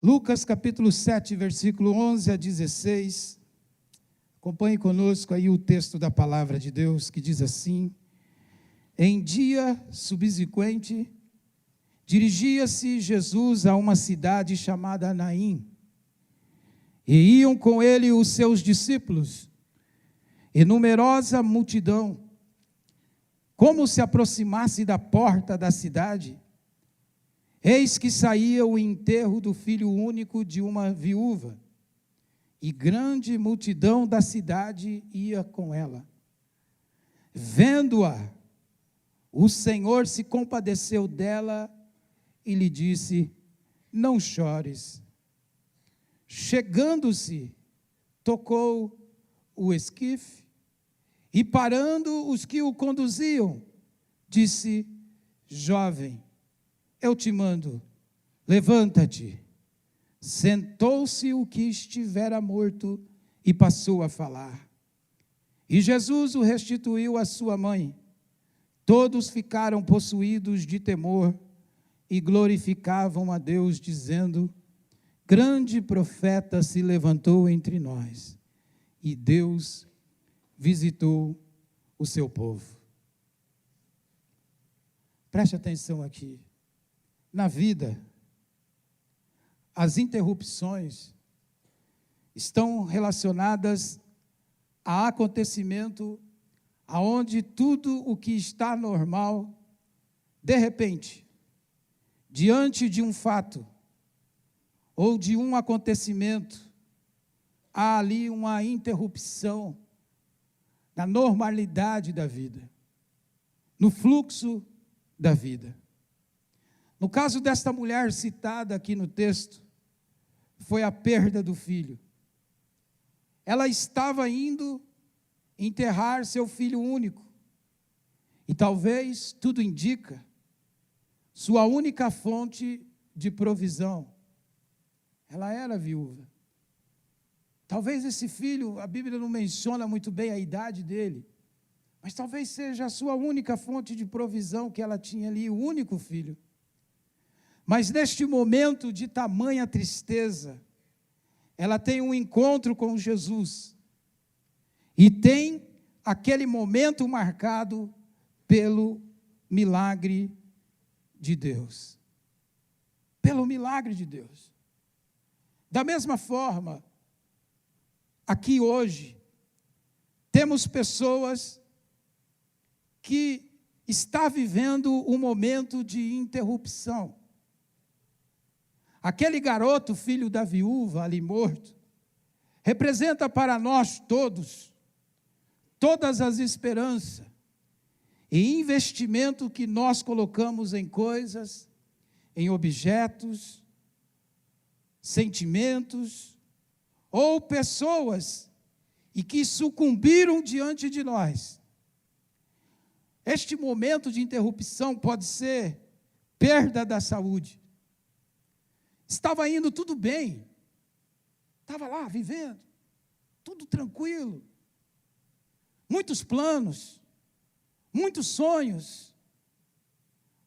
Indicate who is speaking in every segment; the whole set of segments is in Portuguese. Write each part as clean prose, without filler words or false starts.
Speaker 1: Lucas capítulo 7, versículo 11 a 16. Acompanhe conosco aí o texto da palavra de Deus, que diz assim: Em dia subsequente, dirigia-se Jesus a uma cidade chamada Naim, e iam com ele os seus discípulos, e numerosa multidão. Como se aproximasse da porta da cidade, eis que saía o enterro do filho único de uma viúva, e grande multidão da cidade ia com ela. Vendo-a, o Senhor se compadeceu dela e lhe disse: não chores. Chegando-se, tocou o esquife, e parando os que o conduziam, disse: jovem, eu te mando, levanta-te. Sentou-se o que estivera morto e passou a falar. E Jesus o restituiu à sua mãe. Todos ficaram possuídos de temor e glorificavam a Deus, dizendo: grande profeta se levantou entre nós, e Deus visitou o seu povo. Preste atenção aqui. Na vida, as interrupções estão relacionadas a acontecimento aonde tudo o que está normal, de repente, diante de um fato ou de um acontecimento, há ali uma interrupção na normalidade da vida, no fluxo da vida. No caso desta mulher citada aqui no texto, foi a perda do filho. Ela estava indo enterrar seu filho único, e talvez, tudo indica, sua única fonte de provisão. Ela era viúva. Talvez esse filho, a Bíblia não menciona muito bem a idade dele, mas talvez seja a sua única fonte de provisão que ela tinha ali, o único filho. Mas neste momento de tamanha tristeza, ela tem um encontro com Jesus, e tem aquele momento marcado pelo milagre de Deus. Pelo milagre de Deus. Da mesma forma, aqui hoje, temos pessoas que estão vivendo um momento de interrupção. Aquele garoto, filho da viúva, ali morto, representa para nós todos, todas as esperanças e investimento que nós colocamos em coisas, em objetos, sentimentos, ou pessoas, e que sucumbiram diante de nós. Este momento de interrupção pode ser perda da saúde. Estava indo tudo bem, estava lá vivendo, tudo tranquilo, muitos planos, muitos sonhos,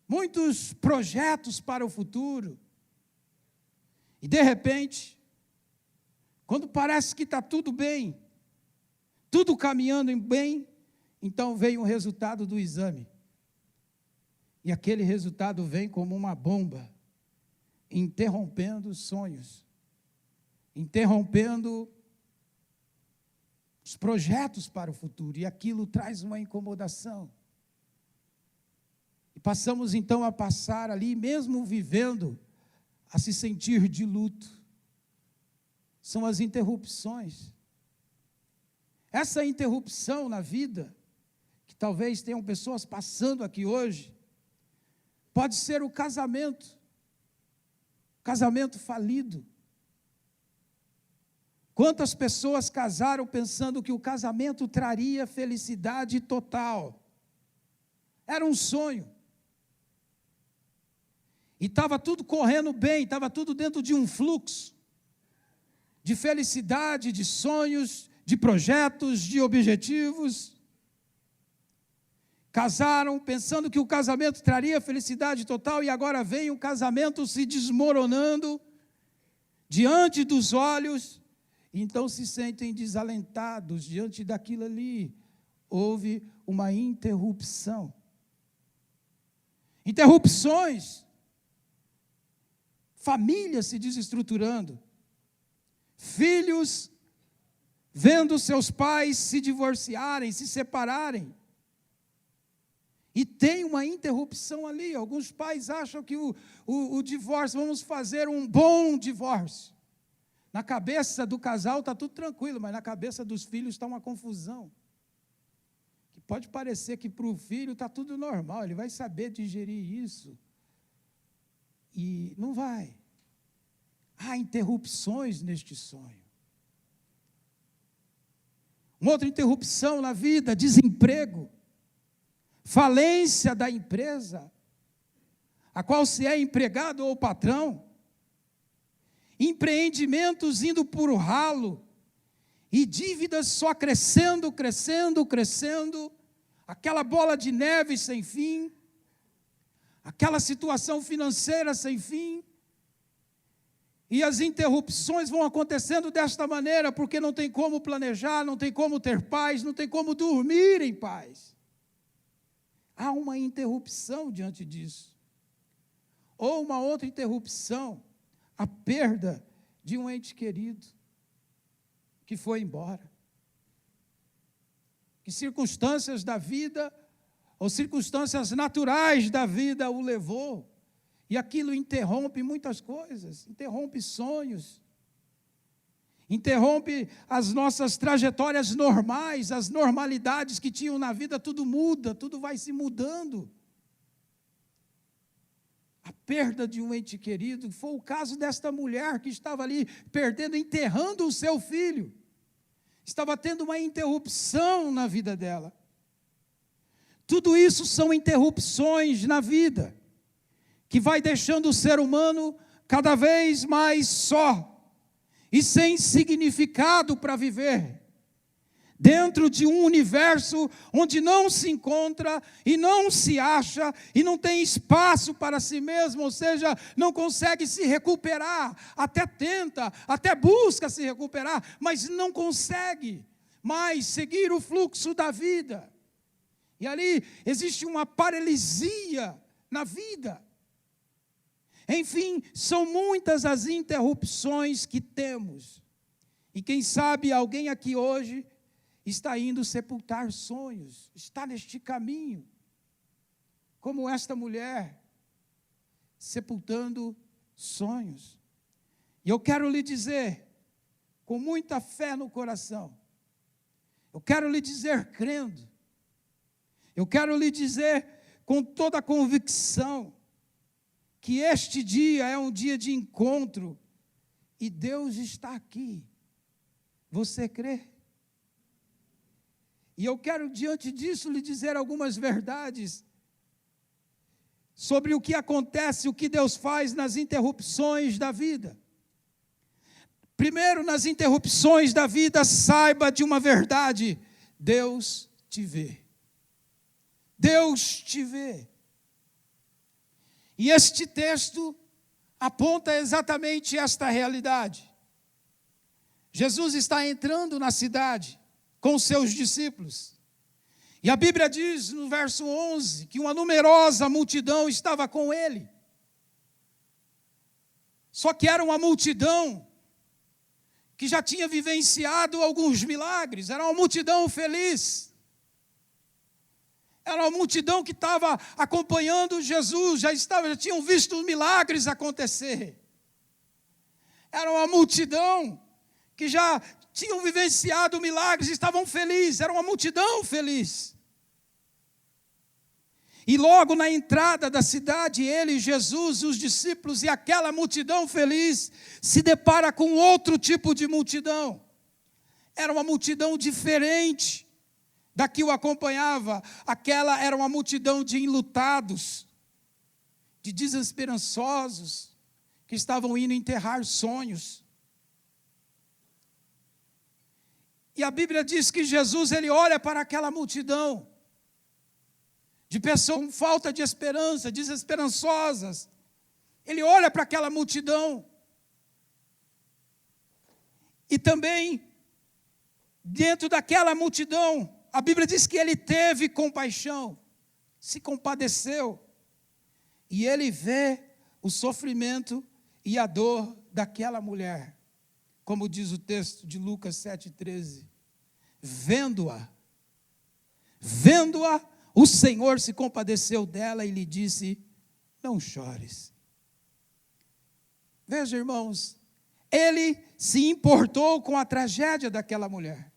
Speaker 1: muitos projetos para o futuro, e de repente, quando parece que está tudo bem, tudo caminhando bem, então vem o resultado do exame, e aquele resultado vem como uma bomba, interrompendo os sonhos, interrompendo os projetos para o futuro, e aquilo traz uma incomodação. E passamos então a passar ali, mesmo vivendo, a se sentir de luto. São as interrupções. Essa interrupção na vida, que talvez tenham pessoas passando aqui hoje, pode ser o casamento falido. Quantas pessoas casaram pensando que o casamento traria felicidade total? Era um sonho. E estava tudo correndo bem, estava tudo dentro de um fluxo de felicidade, de sonhos, de projetos, de objetivos. Casaram pensando que o casamento traria felicidade total, e agora vem o casamento se desmoronando, diante dos olhos, então se sentem desalentados diante daquilo ali. Houve uma interrupção. Interrupções, famílias se desestruturando, filhos vendo seus pais se divorciarem, se separarem. E tem uma interrupção ali. Alguns pais acham que o divórcio, vamos fazer um bom divórcio. Na cabeça do casal está tudo tranquilo, mas na cabeça dos filhos está uma confusão. Que pode parecer que para o filho está tudo normal, ele vai saber digerir isso. E não vai. Há interrupções neste sonho. Uma outra interrupção na vida, desemprego, falência da empresa, a qual se é empregado ou patrão, empreendimentos indo por o ralo, e dívidas só crescendo, crescendo, crescendo, aquela bola de neve sem fim, aquela situação financeira sem fim, e as interrupções vão acontecendo desta maneira, porque não tem como planejar, não tem como ter paz, não tem como dormir em paz. Há uma interrupção diante disso. Ou uma outra interrupção, a perda de um ente querido que foi embora. Que circunstâncias da vida, ou circunstâncias naturais da vida o levou. E aquilo interrompe muitas coisas, interrompe sonhos, interrompe as nossas trajetórias normais, as normalidades que tinham na vida, tudo muda, tudo vai se mudando. A perda de um ente querido, foi o caso desta mulher que estava ali perdendo, enterrando o seu filho. Estava tendo uma interrupção na vida dela. Tudo isso são interrupções na vida, que vai deixando o ser humano cada vez mais só e sem significado para viver, dentro de um universo onde não se encontra e não se acha e não tem espaço para si mesmo, ou seja, não consegue se recuperar, até tenta, até busca se recuperar, mas não consegue mais seguir o fluxo da vida. E ali existe uma paralisia na vida. Enfim, são muitas as interrupções que temos. E quem sabe alguém aqui hoje está indo sepultar sonhos, está neste caminho, como esta mulher, sepultando sonhos. E eu quero lhe dizer, com muita fé no coração, eu quero lhe dizer crendo, eu quero lhe dizer com toda a convicção, que este dia é um dia de encontro, e Deus está aqui. Você crê? E eu quero, diante disso, lhe dizer algumas verdades sobre o que acontece, o que Deus faz nas interrupções da vida. Primeiro, nas interrupções da vida, saiba de uma verdade: Deus te vê. Deus te vê. E este texto aponta exatamente esta realidade. Jesus está entrando na cidade com os seus discípulos. E a Bíblia diz no verso 11 que uma numerosa multidão estava com ele. Só que era uma multidão que já tinha vivenciado alguns milagres, era uma multidão feliz. Era uma multidão que estava acompanhando Jesus, já tinham visto milagres acontecer. Era uma multidão que já tinham vivenciado milagres, estavam felizes, era uma multidão feliz. E logo na entrada da cidade, ele, Jesus, os discípulos e aquela multidão feliz, se depara com outro tipo de multidão. Era uma multidão diferente da que o acompanhava. Aquela era uma multidão de enlutados, de desesperançosos, que estavam indo enterrar sonhos. E a Bíblia diz que Jesus, ele olha para aquela multidão de pessoas com falta de esperança, desesperançosas. Ele olha para aquela multidão E também, dentro daquela multidão, a Bíblia diz que ele teve compaixão, se compadeceu. E ele vê o sofrimento e a dor daquela mulher. Como diz o texto de Lucas 7,13. Vendo-a, o Senhor se compadeceu dela e lhe disse: não chores. Veja, irmãos, ele se importou com a tragédia daquela mulher.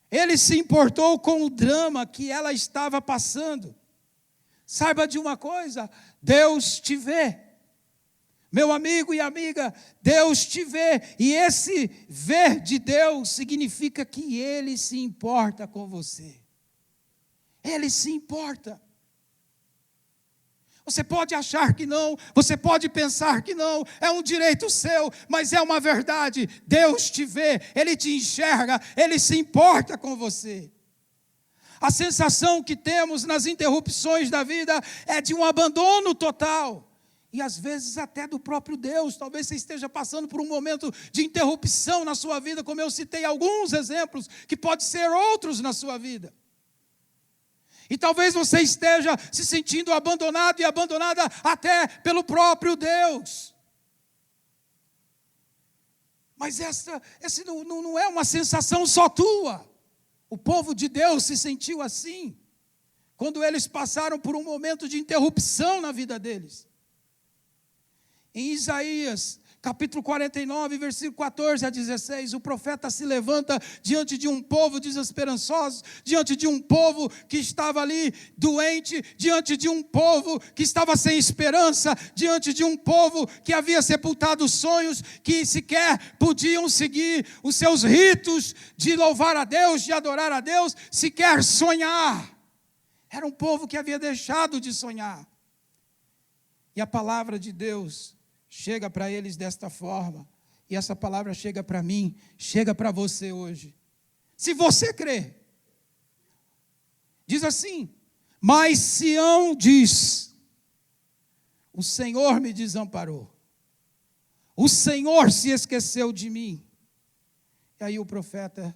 Speaker 1: Ele se importou com o drama que ela estava passando. Saiba de uma coisa, Deus te vê. Meu amigo e amiga, Deus te vê. E esse ver de Deus significa que Ele se importa com você. Ele se importa. Você pode achar que não, você pode pensar que não, é um direito seu, mas é uma verdade. Deus te vê, Ele te enxerga, Ele se importa com você. A sensação que temos nas interrupções da vida é de um abandono total. E às vezes até do próprio Deus. Talvez você esteja passando por um momento de interrupção na sua vida, como eu citei alguns exemplos, que pode ser outros na sua vida. E talvez você esteja se sentindo abandonado e abandonada até pelo próprio Deus. Mas essa não é uma sensação só tua. O povo de Deus se sentiu assim, quando eles passaram por um momento de interrupção na vida deles. Em Isaías, capítulo 49, versículo 14 a 16, o profeta se levanta diante de um povo desesperançoso, diante de um povo que estava ali doente, diante de um povo que estava sem esperança, diante de um povo que havia sepultado sonhos, que sequer podiam seguir os seus ritos de louvar a Deus, de adorar a Deus, sequer sonhar. Era um povo que havia deixado de sonhar. E a palavra de Deus chega para eles desta forma, e essa palavra chega para mim, chega para você hoje. Se você crê, diz assim: mas Sião diz, o Senhor me desamparou, o Senhor se esqueceu de mim. E aí o profeta,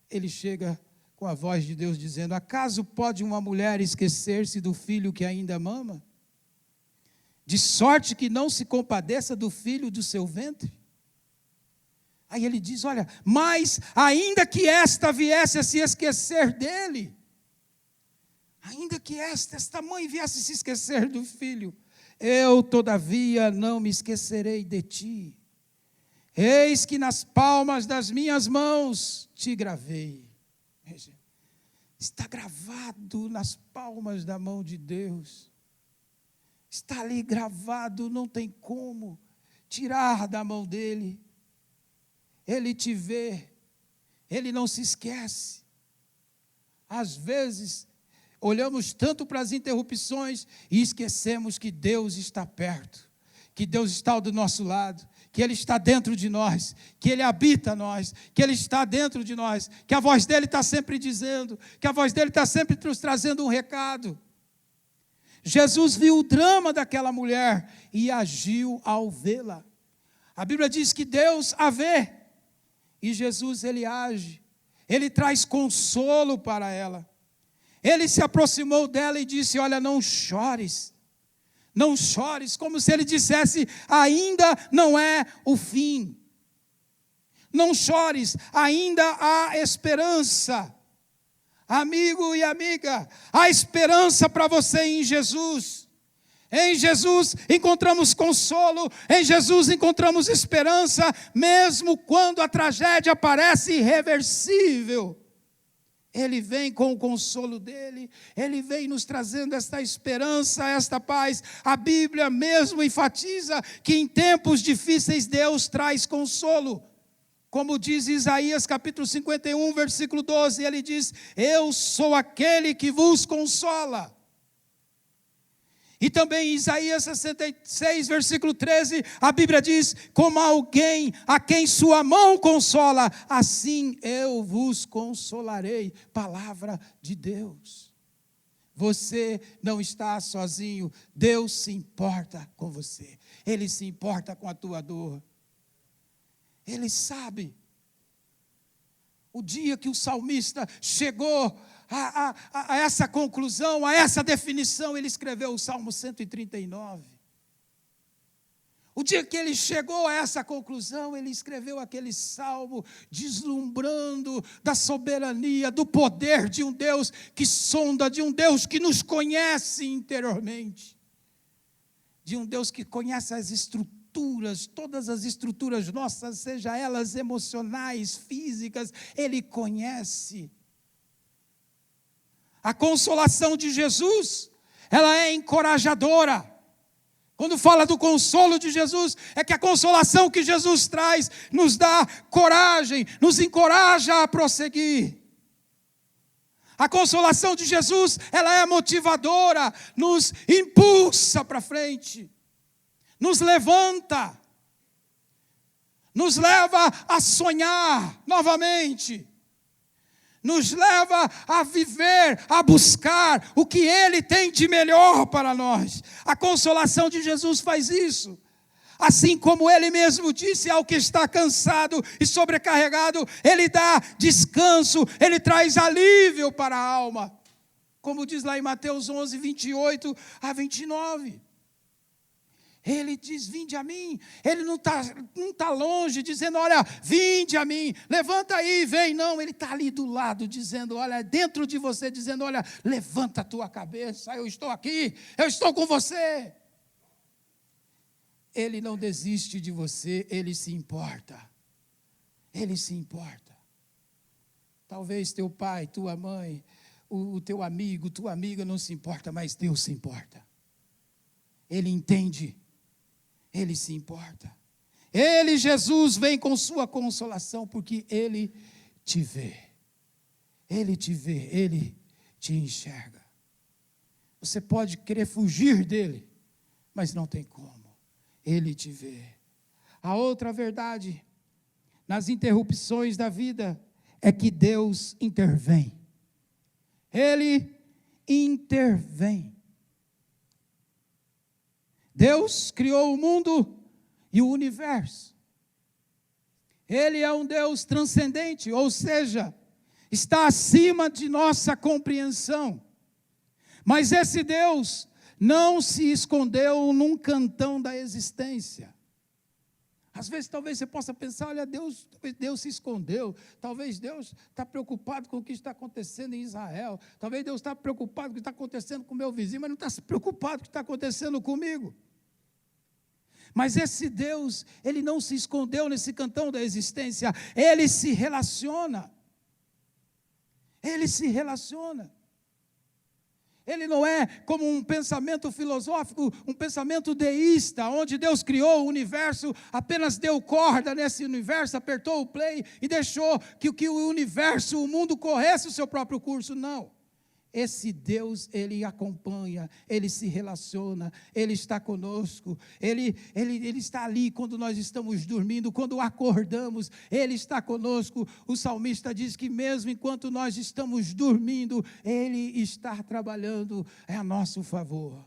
Speaker 1: ele chega com a voz de Deus dizendo: acaso pode uma mulher esquecer-se do filho que ainda mama? De sorte que não se compadeça do filho do seu ventre? Aí ele diz: olha, mas ainda que esta viesse a se esquecer dele, ainda que esta mãe viesse a se esquecer do filho, eu todavia não me esquecerei de ti. Eis que nas palmas das minhas mãos te gravei. Veja, está gravado nas palmas da mão de Deus. Está ali gravado, não tem como tirar da mão dele. Ele te vê, ele não se esquece. Às vezes, olhamos tanto para as interrupções e esquecemos que Deus está perto, que Deus está do nosso lado, que Ele está dentro de nós, que Ele habita nós, que Ele está dentro de nós, que a voz dEle está sempre dizendo, que a voz dEle está sempre nos trazendo um recado. Jesus viu o drama daquela mulher e agiu ao vê-la. A Bíblia diz que Deus a vê, e Jesus, Ele age, Ele traz consolo para ela. Ele se aproximou dela e disse: olha, não chores, não chores, como se Ele dissesse: ainda não é o fim. Não chores, ainda há esperança. Amigo e amiga, há esperança para você em Jesus. Em Jesus encontramos consolo, em Jesus encontramos esperança, mesmo quando a tragédia parece irreversível. Ele vem com o consolo dele, Ele vem nos trazendo esta esperança, esta paz. A Bíblia mesmo enfatiza que em tempos difíceis Deus traz consolo. Como diz Isaías capítulo 51, versículo 12, ele diz: eu sou aquele que vos consola. E também em Isaías 66, versículo 13, a Bíblia diz: como alguém a quem sua mão consola, assim eu vos consolarei. Palavra de Deus. Você não está sozinho, Deus se importa com você, Ele se importa com a tua dor. Ele sabe. O dia que o salmista chegou a essa conclusão, a essa definição, ele escreveu o Salmo 139. O dia que ele chegou a essa conclusão, ele escreveu aquele salmo, deslumbrando da soberania, do poder de um Deus que sonda, de um Deus que nos conhece interiormente, de um Deus que conhece as estruturas, todas as estruturas nossas, seja elas emocionais, físicas, Ele conhece. A consolação de Jesus, ela é encorajadora. Quando fala do consolo de Jesus, é que a consolação que Jesus traz nos dá coragem, nos encoraja a prosseguir. A consolação de Jesus, ela é motivadora, nos impulsa para frente, nos levanta, nos leva a sonhar novamente, nos leva a viver, a buscar o que Ele tem de melhor para nós. A consolação de Jesus faz isso. Assim como Ele mesmo disse ao que está cansado e sobrecarregado, Ele dá descanso, Ele traz alívio para a alma. Como diz lá em Mateus 11, 28 a 29. Ele diz, vinde a mim. Ele não tá longe, dizendo, olha, vinde a mim, levanta aí, vem. Não, ele está ali do lado, dizendo, olha, dentro de você, dizendo, olha, levanta a tua cabeça, eu estou aqui, eu estou com você. Ele não desiste de você, Ele se importa. Ele se importa. Talvez teu pai, tua mãe, o teu amigo, tua amiga não se importa, mas Deus se importa. Ele entende. Ele se importa. Ele, Jesus, vem com sua consolação, porque Ele te vê. Ele te vê, Ele te enxerga. Você pode querer fugir dEle, mas não tem como. Ele te vê. A outra verdade, nas interrupções da vida, é que Deus intervém. Ele intervém. Deus criou o mundo e o universo. Ele é um Deus transcendente, ou seja, está acima de nossa compreensão. Mas esse Deus não se escondeu num cantão da existência. Às vezes, talvez você possa pensar, olha, Deus se escondeu. Talvez Deus está preocupado com o que está acontecendo em Israel. Talvez Deus está preocupado com o que está acontecendo com o meu vizinho, mas não está preocupado com o que está acontecendo comigo. Mas esse Deus, Ele não se escondeu nesse cantão da existência. Ele se relaciona. Ele se relaciona. Ele não é como um pensamento filosófico, um pensamento deísta, onde Deus criou o universo, apenas deu corda nesse universo, apertou o play e deixou que o universo, o mundo corresse o seu próprio curso. Não. Esse Deus, Ele acompanha, Ele se relaciona, Ele está conosco, Ele está ali quando nós estamos dormindo, quando acordamos, Ele está conosco. O salmista diz que mesmo enquanto nós estamos dormindo, Ele está trabalhando a nosso favor.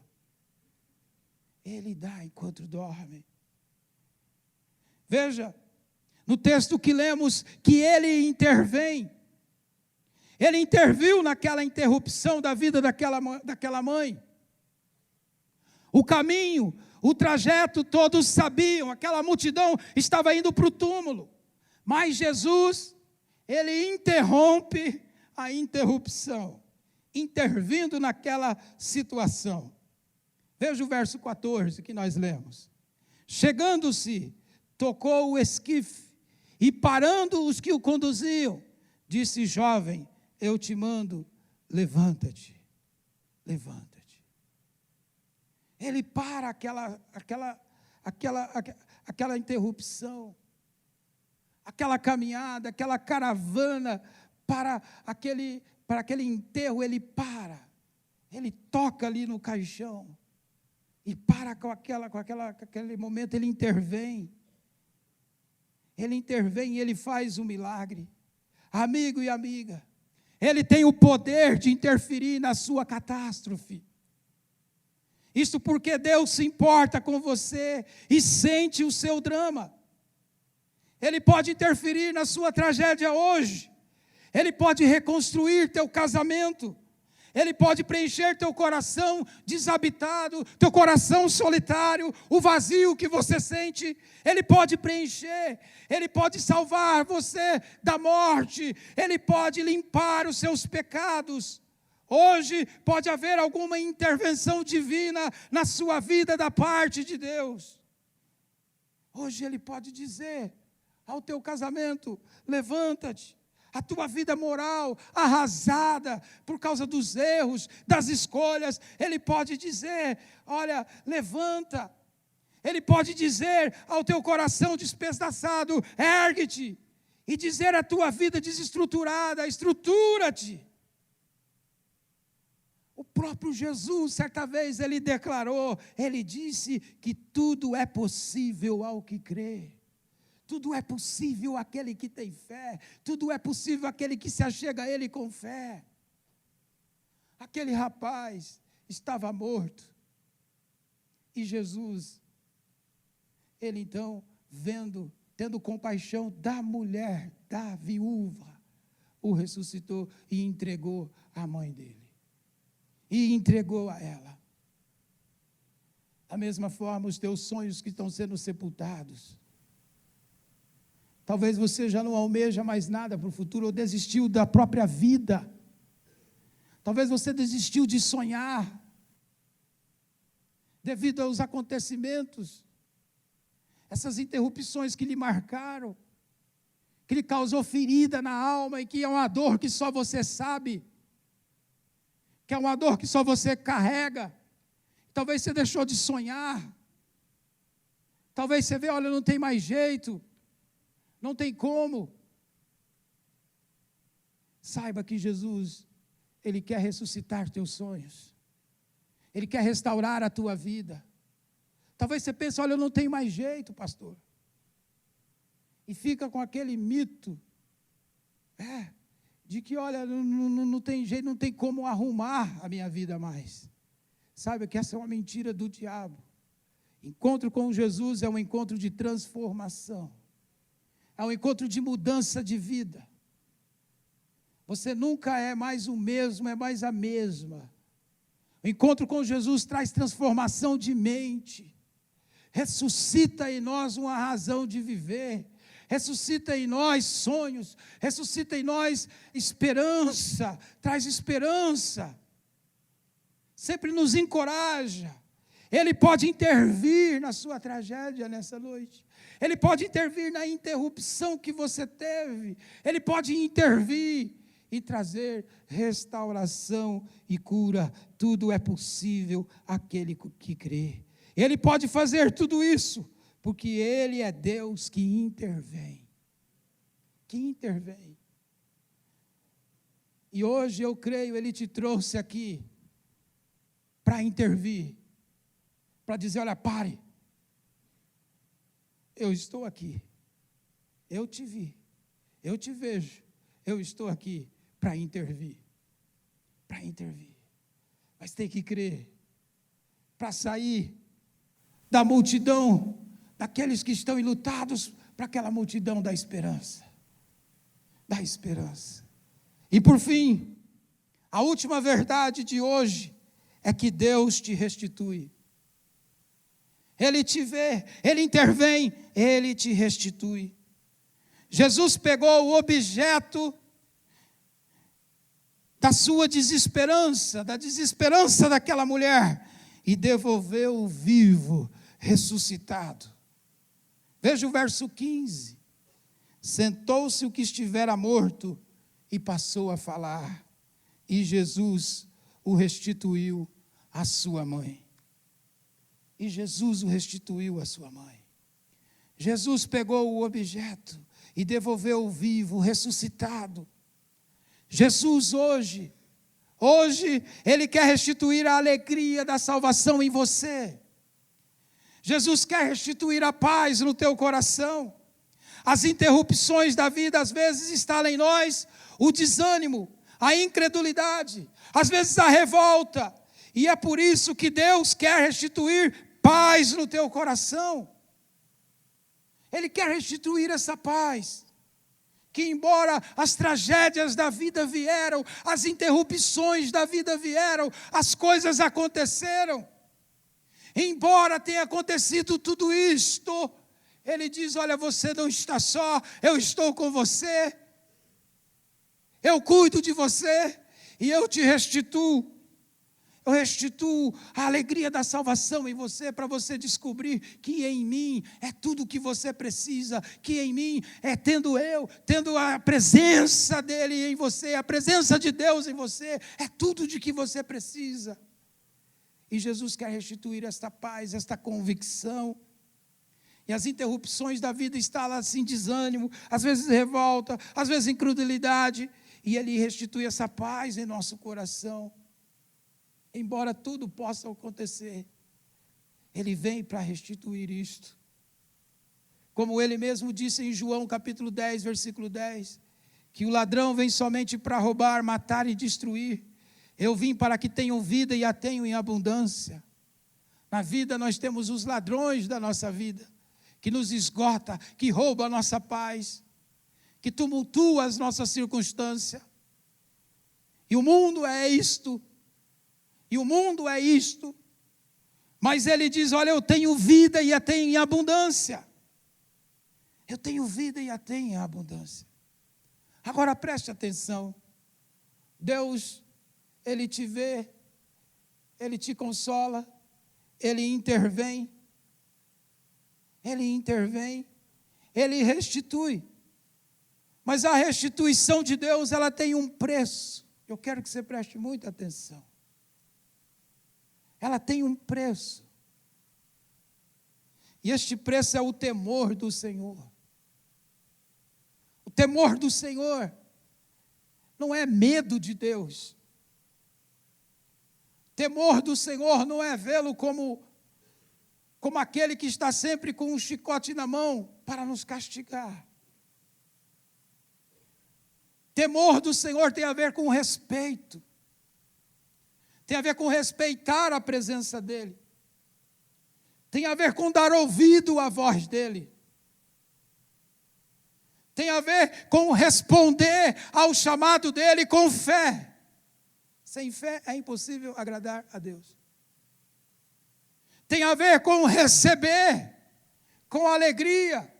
Speaker 1: Ele dá enquanto dorme. Veja, no texto que lemos, que Ele intervém. Ele interviu naquela interrupção da vida daquela mãe. O caminho, o trajeto, todos sabiam, aquela multidão estava indo para o túmulo. Mas Jesus, Ele interrompe a interrupção, intervindo naquela situação. Veja o verso 14 que nós lemos. Chegando-se, tocou o esquife, e parando os que o conduziam, disse, jovem, eu te mando, levanta-te, levanta-te. Ele para aquela interrupção, aquela caminhada, aquela caravana para aquele enterro, ele para, ele toca ali no caixão, e para com aquele momento, ele intervém, e ele faz um milagre. Amigo e amiga, Ele tem o poder de interferir na sua catástrofe. Isso porque Deus se importa com você e sente o seu drama. Ele pode interferir na sua tragédia hoje. Ele pode reconstruir teu casamento. Ele pode preencher teu coração desabitado, teu coração solitário, o vazio que você sente. Ele pode preencher, Ele pode salvar você da morte, Ele pode limpar os seus pecados. Hoje pode haver alguma intervenção divina na sua vida da parte de Deus. Hoje Ele pode dizer ao teu casamento: levanta-te. A tua vida moral arrasada por causa dos erros, das escolhas, Ele pode dizer: olha, levanta. Ele pode dizer ao teu coração despedaçado: ergue-te. E dizer à tua vida desestruturada: estrutura-te. O próprio Jesus, certa vez, Ele declarou, Ele disse que tudo é possível ao que crê. Tudo é possível àquele que tem fé. Tudo é possível àquele que se achega a Ele com fé. Aquele rapaz estava morto. E Jesus, Ele então, tendo compaixão da mulher, da viúva, o ressuscitou e entregou à mãe dele. E entregou a ela. Da mesma forma, os teus sonhos que estão sendo sepultados. Talvez você já não almeja mais nada para o futuro, ou desistiu da própria vida. Talvez você desistiu de sonhar, devido aos acontecimentos, essas interrupções que lhe marcaram, que lhe causou ferida na alma, e que é uma dor que só você sabe, que é uma dor que só você carrega. Talvez você deixou de sonhar, talvez você vê, olha, não tem mais jeito, não tem como. Saiba que Jesus, Ele quer ressuscitar teus sonhos. Ele quer restaurar a tua vida. Talvez você pense, olha, eu não tenho mais jeito, pastor. E fica com aquele mito, de que, olha, não tem jeito, não tem como arrumar a minha vida mais. Saiba que essa é uma mentira do diabo. Encontro com Jesus é um encontro de transformação. É um encontro de mudança de vida. Você nunca é mais o mesmo, é mais a mesma. O encontro com Jesus traz transformação de mente. Ressuscita em nós uma razão de viver. Ressuscita em nós sonhos. Ressuscita em nós esperança. Traz esperança. Sempre nos encoraja. Ele pode intervir na sua tragédia nessa noite. Ele pode intervir na interrupção que você teve. Ele pode intervir e trazer restauração e cura. Tudo é possível àquele que crê. Ele pode fazer tudo isso, porque Ele é Deus que intervém. Que intervém. E hoje eu creio, Ele te trouxe aqui para intervir. Para dizer, olha, pare. Eu estou aqui, eu te vi, eu te vejo, eu estou aqui para intervir, mas tem que crer, para sair da multidão, daqueles que estão enlutados, para aquela multidão da esperança, e por fim, a última verdade de hoje, é que Deus te restitui. Ele te vê, Ele intervém, Ele te restitui. Jesus pegou o objeto da sua desesperança, da desesperança daquela mulher, e devolveu-o vivo, ressuscitado. Veja o verso 15. Sentou-se o que estivera morto e passou a falar, e Jesus o restituiu à sua mãe. E Jesus o restituiu à sua mãe. Jesus pegou o objeto e devolveu o vivo, ressuscitado. Jesus hoje, Ele quer restituir a alegria da salvação em você. Jesus quer restituir a paz no teu coração. As interrupções da vida às vezes instalam em nós o desânimo, a incredulidade, às vezes a revolta. E é por isso que Deus quer restituir paz no teu coração. Ele quer restituir essa paz. Que embora as tragédias da vida vieram, as interrupções da vida vieram, as coisas aconteceram. Embora tenha acontecido tudo isto, Ele diz, olha, você não está só, eu estou com você. Eu cuido de você e eu te restituo. Eu restituo a alegria da salvação em você, para você descobrir que em mim é tudo o que você precisa, que em mim é tendo a presença dEle em você, a presença de Deus em você, é tudo de que você precisa. E Jesus quer restituir esta paz, esta convicção. E as interrupções da vida instalam assim desânimo, às vezes revolta, às vezes incredulidade, e Ele restitui essa paz em nosso coração. Embora tudo possa acontecer, Ele vem para restituir isto. Como Ele mesmo disse em João capítulo 10, versículo 10, que o ladrão vem somente para roubar, matar e destruir. Eu vim para que tenham vida e a tenham em abundância. Na vida nós temos os ladrões da nossa vida, que nos esgota, que rouba a nossa paz, que tumultua as nossas circunstâncias. E o mundo é isto. E o mundo é isto, mas Ele diz, olha, eu tenho vida e a tenho em abundância. Eu tenho vida e a tenho em abundância. Agora preste atenção, Deus, Ele te vê, Ele te consola, Ele intervém, Ele restitui. Mas a restituição de Deus, ela tem um preço. Eu quero que você preste muita atenção. Ela tem um preço. E este preço é o temor do Senhor. O temor do Senhor não é medo de Deus. O temor do Senhor não é vê-lo como aquele que está sempre com um chicote na mão para nos castigar. Temor do Senhor tem a ver com respeito. Tem a ver com respeitar a presença dEle. Tem a ver com dar ouvido à voz dEle. Tem a ver com responder ao chamado dEle com fé. Sem fé é impossível agradar a Deus. Tem a ver com receber, com alegria,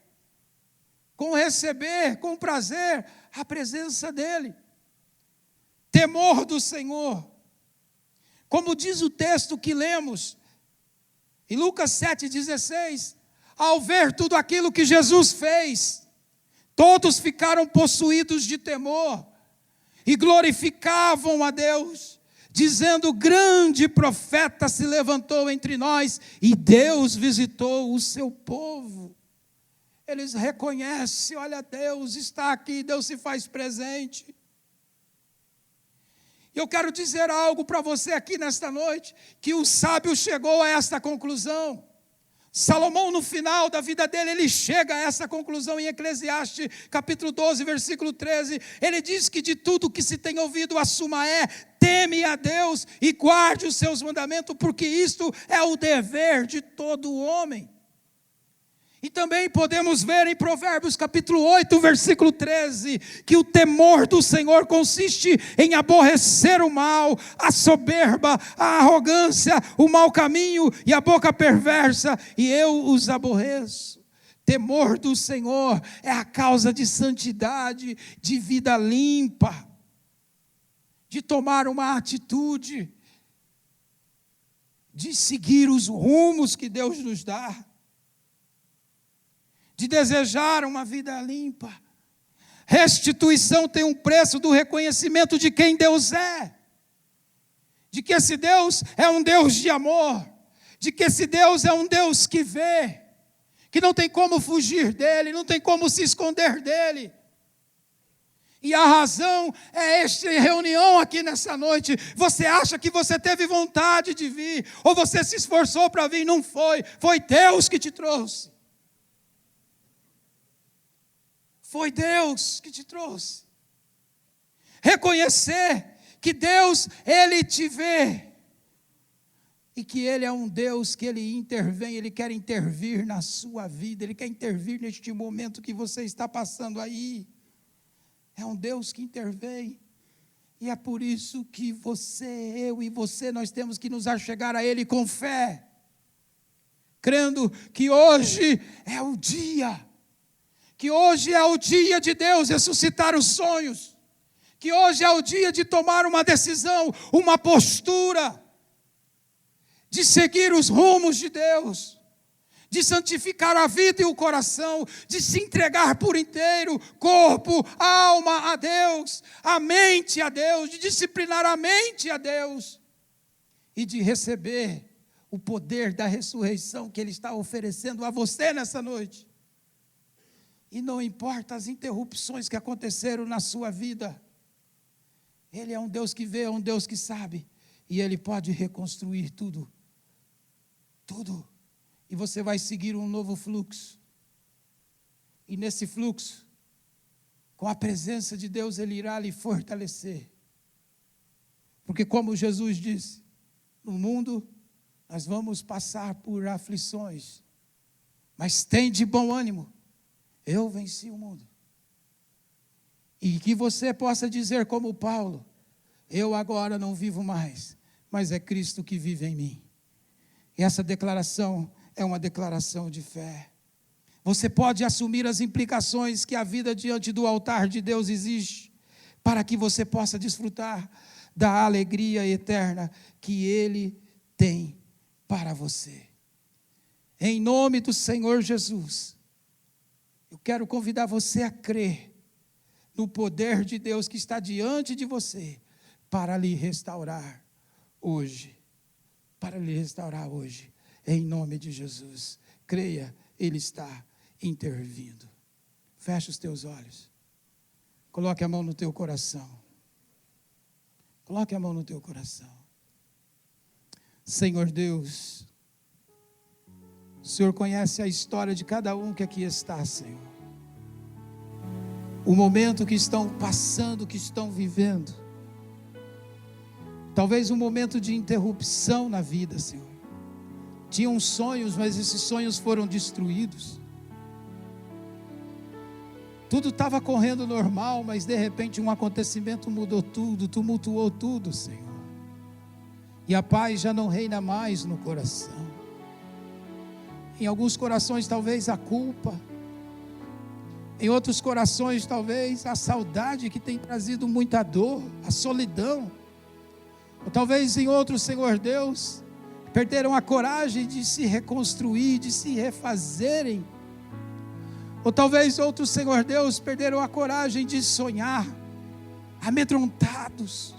Speaker 1: com receber, com prazer, a presença dEle. Temor do Senhor. Como diz o texto que lemos, em Lucas 7,16, ao ver tudo aquilo que Jesus fez, todos ficaram possuídos de temor e glorificavam a Deus, dizendo, grande profeta se levantou entre nós e Deus visitou o seu povo. Eles reconhecem, olha, Deus está aqui, Deus se faz presente. Eu quero dizer algo para você aqui nesta noite, que o sábio chegou a esta conclusão. Salomão, no final da vida dele, ele chega a essa conclusão em Eclesiastes, capítulo 12, versículo 13. Ele diz que de tudo que se tem ouvido, a suma é, teme a Deus e guarde os seus mandamentos, porque isto é o dever de todo homem. E também podemos ver em Provérbios capítulo 8, versículo 13, que o temor do Senhor consiste em aborrecer o mal, a soberba, a arrogância, o mau caminho e a boca perversa, e eu os aborreço. Temor do Senhor é a causa de santidade, de vida limpa, de tomar uma atitude, de seguir os rumos que Deus nos dá, de desejar uma vida limpa. Restituição tem um preço do reconhecimento de quem Deus é, de que esse Deus é um Deus de amor, de que esse Deus é um Deus que vê, que não tem como fugir dele, não tem como se esconder dele. E a razão é esta reunião aqui nessa noite. Você acha que você teve vontade de vir, ou você se esforçou para vir? Não foi, foi Deus que te trouxe. Foi Deus que te trouxe. Reconhecer que Deus, Ele te vê. e que Ele é um Deus que Ele intervém, Ele quer intervir na sua vida, Ele quer intervir neste momento que você está passando aí. É um Deus que intervém, e é por isso que você, eu e você, nós temos que nos achegar a Ele com fé, crendo que hoje é o dia, que hoje é o dia de Deus ressuscitar os sonhos, que hoje é o dia de tomar uma decisão, uma postura, de seguir os rumos de Deus, de santificar a vida e o coração, de se entregar por inteiro, corpo, alma a Deus, a mente a Deus, de disciplinar a mente a Deus, e de receber o poder da ressurreição que Ele está oferecendo a você nessa noite. E não importa as interrupções que aconteceram na sua vida, Ele é um Deus que vê, é um Deus que sabe, e Ele pode reconstruir tudo. Tudo. E você vai seguir um novo fluxo. E nesse fluxo, com a presença de Deus, Ele irá lhe fortalecer. Porque como Jesus disse, no mundo nós vamos passar por aflições, mas tem de bom ânimo, eu venci o mundo. E que você possa dizer como Paulo, eu agora não vivo mais, mas é Cristo que vive em mim. E essa declaração é uma declaração de fé. Você pode assumir as implicações que a vida diante do altar de Deus exige, para que você possa desfrutar da alegria eterna que Ele tem para você. Em nome do Senhor Jesus, eu quero convidar você a crer no poder de Deus que está diante de você, para lhe restaurar hoje. Para lhe restaurar hoje, em nome de Jesus. Creia, Ele está intervindo. Fecha os teus olhos. Coloque a mão no teu coração. Coloque a mão no teu coração. Senhor Deus, o Senhor conhece a história de cada um que aqui está, Senhor. O momento que estão passando, que estão vivendo. Talvez um momento de interrupção na vida, Senhor. Tinham sonhos, mas esses sonhos foram destruídos. Tudo estava correndo normal, mas de repente um acontecimento mudou tudo, tumultuou tudo, Senhor. E a paz já não reina mais no coração. Em alguns corações talvez a culpa. Em outros corações talvez a saudade que tem trazido muita dor, a solidão. Ou talvez em outros, Senhor Deus, perderam a coragem de se reconstruir, de se refazerem. Ou talvez outros, Senhor Deus, perderam a coragem de sonhar, amedrontados.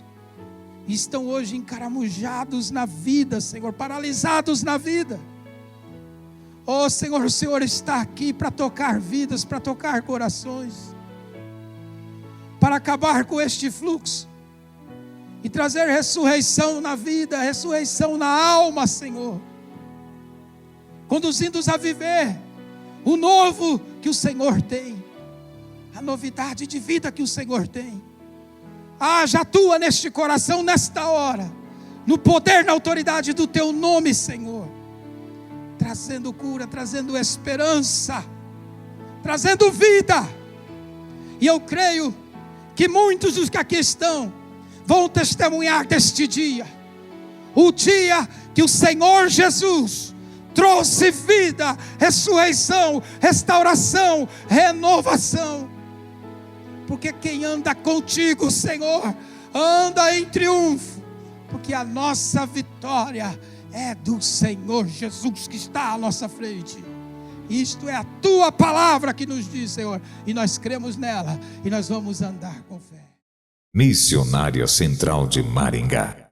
Speaker 1: E estão hoje encaramujados na vida, Senhor, paralisados na vida. Oh Senhor, o Senhor está aqui para tocar vidas, para tocar corações, para acabar com este fluxo. E trazer ressurreição na vida, ressurreição na alma, Senhor. Conduzindo-os a viver o novo que o Senhor tem. A novidade de vida que o Senhor tem. Já atua neste coração, nesta hora. No poder, na autoridade do Teu nome, Senhor. Trazendo cura, trazendo esperança. Trazendo vida. E eu creio que muitos dos que aqui estão vão testemunhar deste dia, o dia que o Senhor Jesus trouxe vida, ressurreição, restauração, renovação, porque quem anda contigo, Senhor, anda em triunfo, porque a nossa vitória é do Senhor Jesus que está à nossa frente. Isto é a Tua palavra que nos diz, Senhor, e nós cremos nela, e nós vamos andar com fé.
Speaker 2: Missionária Central de Maringá